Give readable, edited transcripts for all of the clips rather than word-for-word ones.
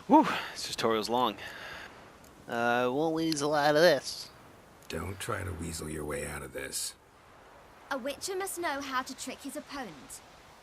Whew, this tutorial's long. Won't weasel out of this. Don't try to weasel your way out of this. A witcher must know how to trick his opponent.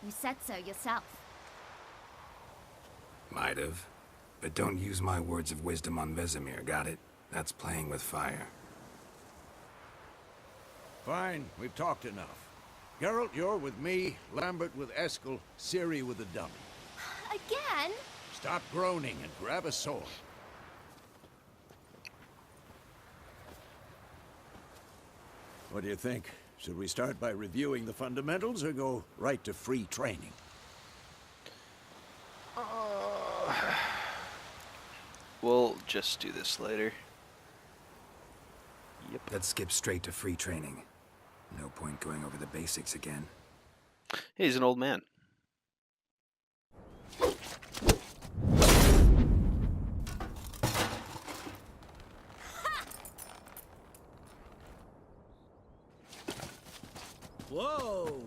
You said so yourself. Might have. But don't use my words of wisdom on Vesemir, got it? That's playing with fire. Fine, we've talked enough. Geralt, you're with me, Lambert with Eskel, Ciri with the dummy. Again? Stop groaning and grab a sword. What do you think? Should we start by reviewing the fundamentals or go right to free training? We'll just do this later. Yep. Let's skip straight to free training. No point going over the basics again. Hey, he's an old man. Whoa!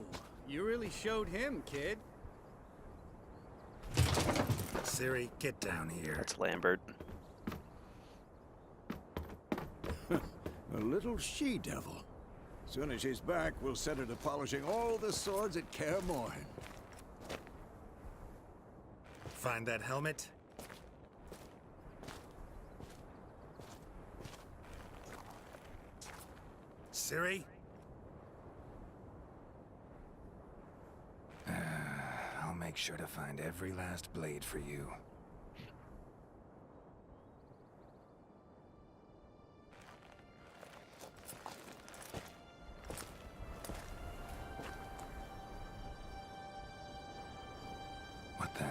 You really showed him, kid. Ciri, get down here. That's Lambert. A little she-devil. Soon as she's back, we'll set her to polishing all the swords at Kaer Morhen. Find that helmet? Ciri? I'll make sure to find every last blade for you. What the?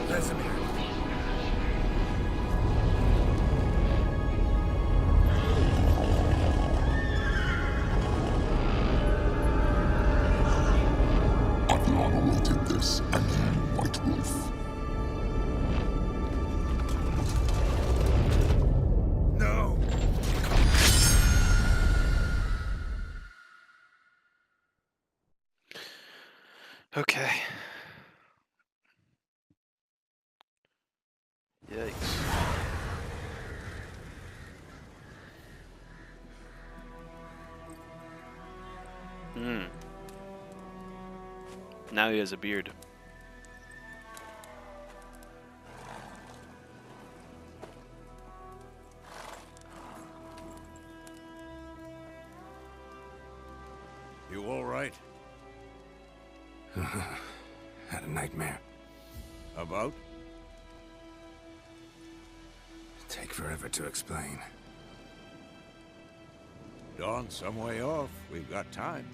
Vesemir. I've long awaited this, and you, White Wolf. No! Okay. Yikes. Now he has a beard. You all right? Had a nightmare. About? Take forever to explain. Dawn's some way off. We've got time.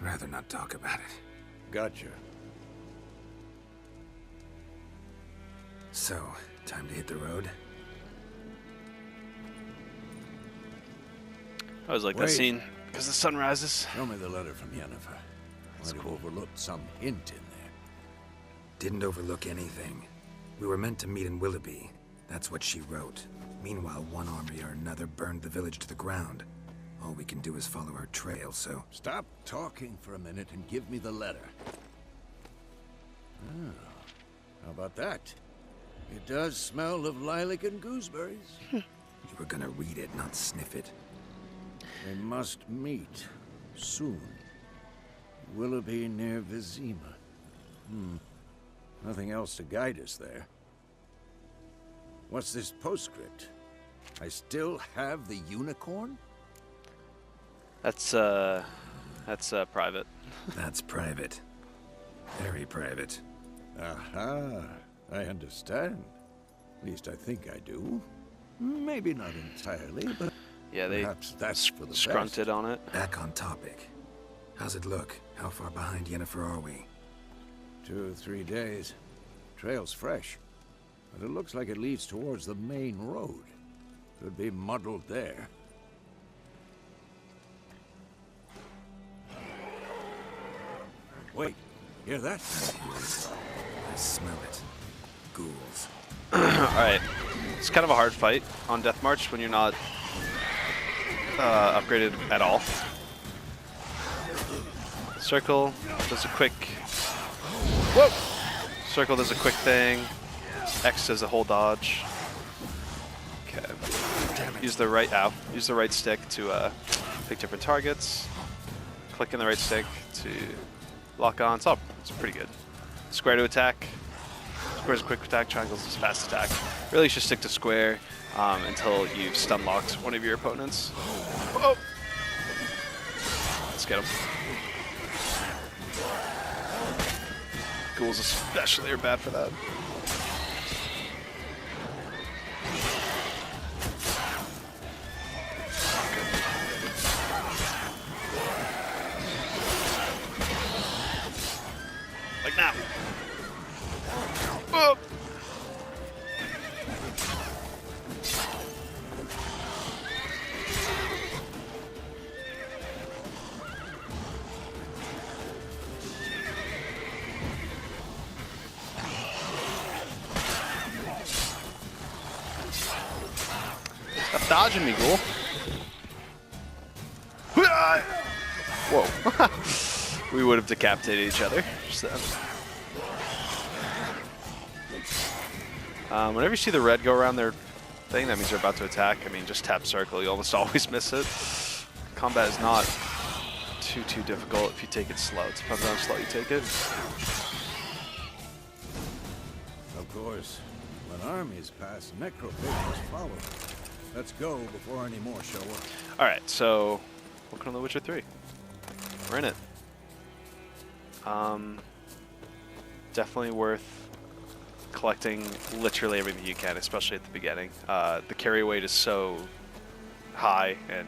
Rather not talk about it. Gotcha. So, time to hit the road? I always like that Wait. scene because the sun rises. Show me the letter from Yennefer. Might have overlooked some hint in there. Didn't overlook anything. We were meant to meet in Willoughby. That's what she wrote. Meanwhile, one army or another burned the village to the ground. All we can do is follow her trail, so... Stop talking for a minute and give me the letter. Oh, how about that? It does smell of lilac and gooseberries. You were gonna read it, not sniff it. They must meet soon. Willoughby near Vizima. Nothing else to guide us there. What's this postscript? I still have the unicorn? That's private. That's private. Very private. Aha, I understand. At least I think I do. Maybe not entirely, but Yeah, they perhaps that's for the scrunted best. on it. Back on topic. How's it look? How far behind Yennefer are we? 2 or 3 days. Trail's fresh, but it looks like it leads towards the main road. Could be muddled there. Wait, hear that? I smell it. Ghouls. Alright. It's kind of a hard fight on Death March when you're not upgraded at all. Circle does a quick... Whoa! Circle does a quick thing. X does a whole dodge. Okay. Use the right stick to pick different targets. Click in the right stick to lock on. It's pretty good. Square to attack. Square is a quick attack. Triangle is a fast attack. Really, you should stick to square until you've stun locked one of your opponents. Oh! Let's get him. Ghouls especially are bad for that. Like now. Oh. Stop dodging me, Ghoul. Whoa. We would have decapitated each other. Just then. Whenever you see the red go around their thing, that means they're about to attack. I mean, just tap circle. You almost always miss it. Combat is not too difficult if you take it slow. It depends on how slow you take it. Of course, when armies pass, necrophages follow. Let's go before any more show up. All right, so welcome to The Witcher 3. We're in it. Definitely worth collecting literally everything you can, especially at the beginning. The carry weight is so high, and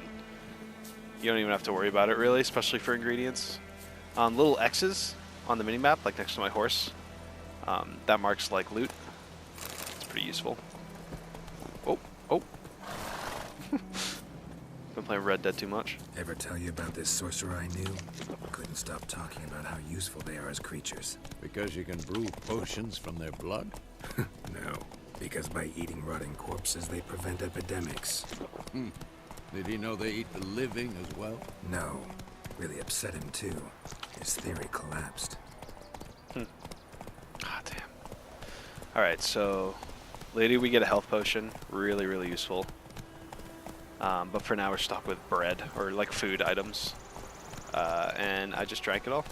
you don't even have to worry about it really, especially for ingredients. Little X's on the minimap, like next to my horse, that marks like loot. It's pretty useful. Oh. Been playing Red Dead too much. Ever tell you about this sorcerer I knew? Couldn't stop talking about how useful they are as creatures. Because you can brew potions from their blood? No, because by eating rotting corpses, they prevent epidemics. Did he know they eat the living as well? No, really upset him too. His theory collapsed. Ah, damn. All right, so later we get a health potion, really useful. But for now we're stuck with bread, or like food items. And I just drank it all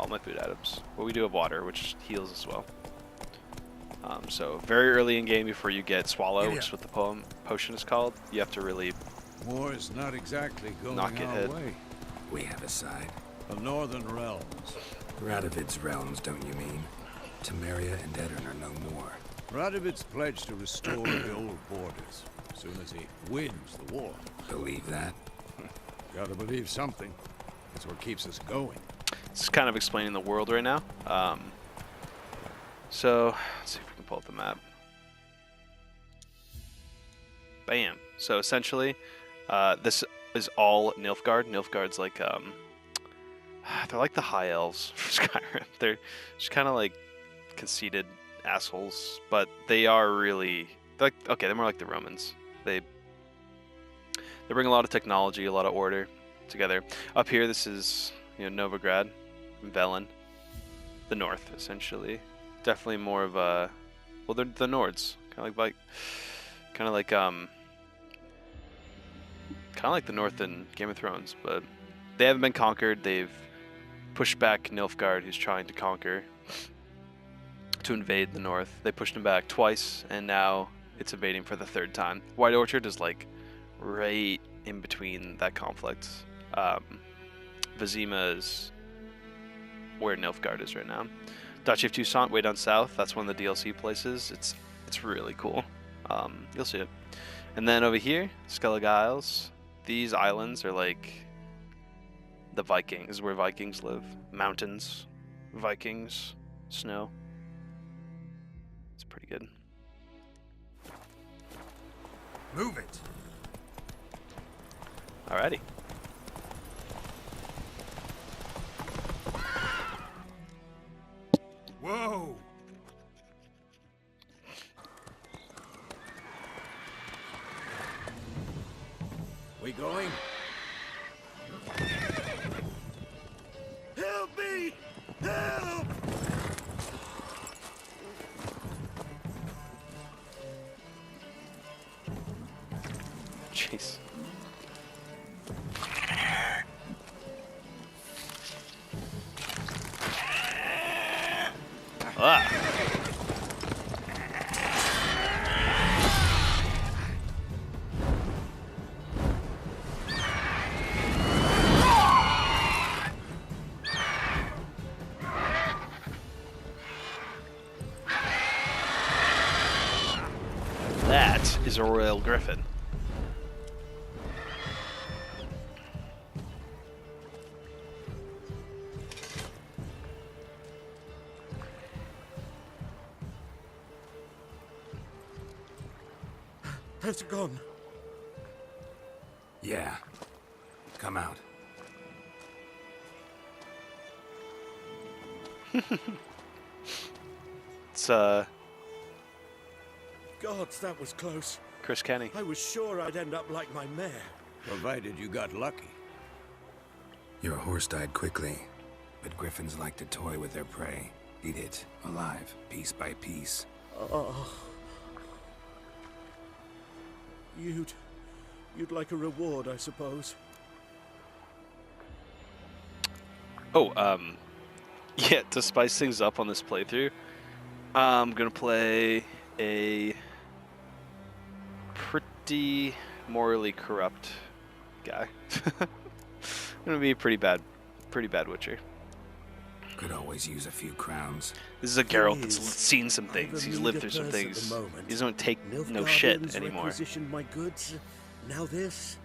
my food items. But we do have water, which heals as well. So very early in game, before you get Swallow, which is what the potion is called, you have to really War is not exactly going knock it our head. way. We have a side. The Northern Realms. Radovid's realms, don't you mean? Temeria and Edirn are no more. Radovid's pledged to restore the old borders as soon as he wins the war. Believe that? Gotta believe something. That's what keeps us going. It's kind of explaining the world right now. So let's see if we can pull up the map. Bam. So essentially, this is all Nilfgaard. Nilfgaard's like they're like the High Elves for Skyrim. They're just kind of like conceited assholes, but they are really they're more like the Romans. They bring a lot of technology, a lot of order together. Up here, this is Novigrad, Velen, the north essentially. Definitely more of a they're the Nords, kind of like the North in Game of Thrones, but they haven't been conquered. They've pushed back Nilfgaard, who's trying to conquer, to invade the North. They pushed him back twice, and now it's invading for the third time. White Orchard is like right in between that conflict. Vizima is where Nilfgaard is right now. Duchy of Toussaint, way down south. That's one of the DLC places. It's really cool. You'll see it. And then over here, Skellige Isles. These islands are like the Vikings, where Vikings live. Mountains, Vikings, snow. It's pretty good. Move it! Alrighty. We going? Help me! Help! Jeez. Ah. That is a royal griffin. Has it gone? Yeah. Come out. It's Gods, that was close. Chris Kenny. I was sure I'd end up like my mare. Provided you got lucky. Your horse died quickly, but griffins like to toy with their prey. Eat it alive, piece by piece. Oh. You'd like a reward, I suppose. Oh, yeah, to spice things up on this playthrough, I'm gonna play a pretty morally corrupt guy. Gonna be a pretty bad Witcher. Could always use a few crowns. This is a Geralt that's Please. seen some I've things. a He's lived meager through some purse at the things. moment. He doesn't take no Nilfgaardians shit anymore. requisitioned my goods. Now this.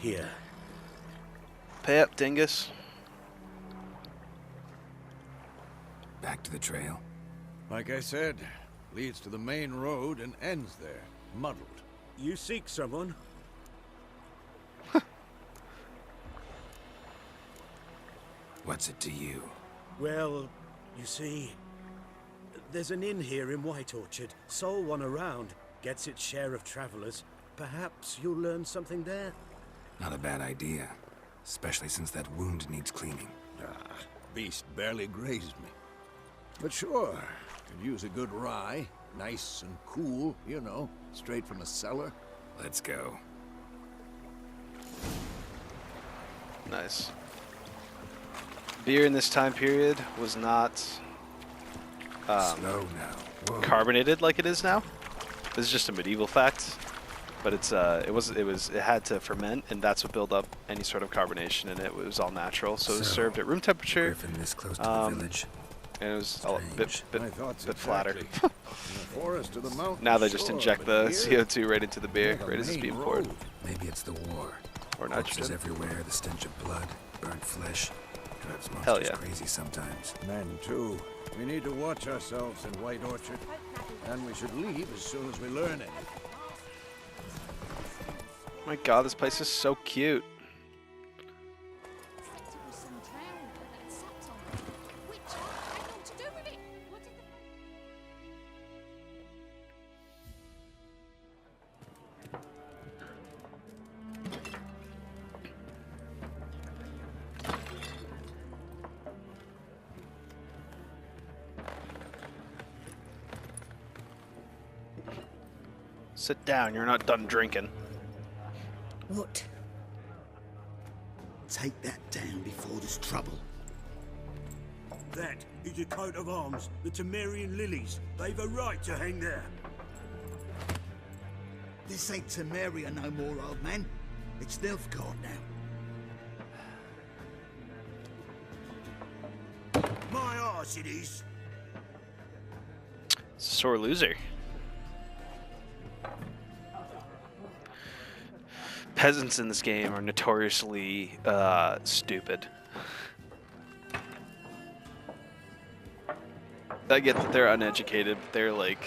Here. Pay up, dingus. Back to the trail. Like I said, leads to the main road and ends there, muddled. You seek someone? What's it to you? Well, you see, there's an inn here in White Orchard. Sole one around. Gets its share of travelers. Perhaps you'll learn something there. Not a bad idea. Especially since that wound needs cleaning. Ah, beast barely grazed me. But sure, could use a good rye. Nice and cool, you know, straight from a cellar. Let's go. Nice. Beer in this time period was not Slow now. Whoa. carbonated like it is now. This is just a medieval fact, but it had to ferment, and that's what built up any sort of carbonation, and it was all natural. So it was So, served at room temperature, Griffin this close to the village. and it was a Strange. My thoughts bit flatter. exactly. In the forest of the mountain. Now they just sure, inject but the here, CO2 right into the beer, the right as it's main being poured, road. Maybe it's the war. or Corpses nitrogen. everywhere, the stench of blood, burnt flesh. Drives Hell monsters yeah. crazy sometimes. Men, too. We need to watch ourselves in White Orchard. And we should leave as soon as we learn it. My God, this place is so cute. Sit down, you're not done drinking. What? Take that down before there's trouble. That is a coat of arms, the Temerian lilies. They've a right to hang there. This ain't Temeria no more, old man. It's Nilfgaard now. My arse it is. Sore loser. Peasants in this game are notoriously stupid. I get that they're uneducated, but they're like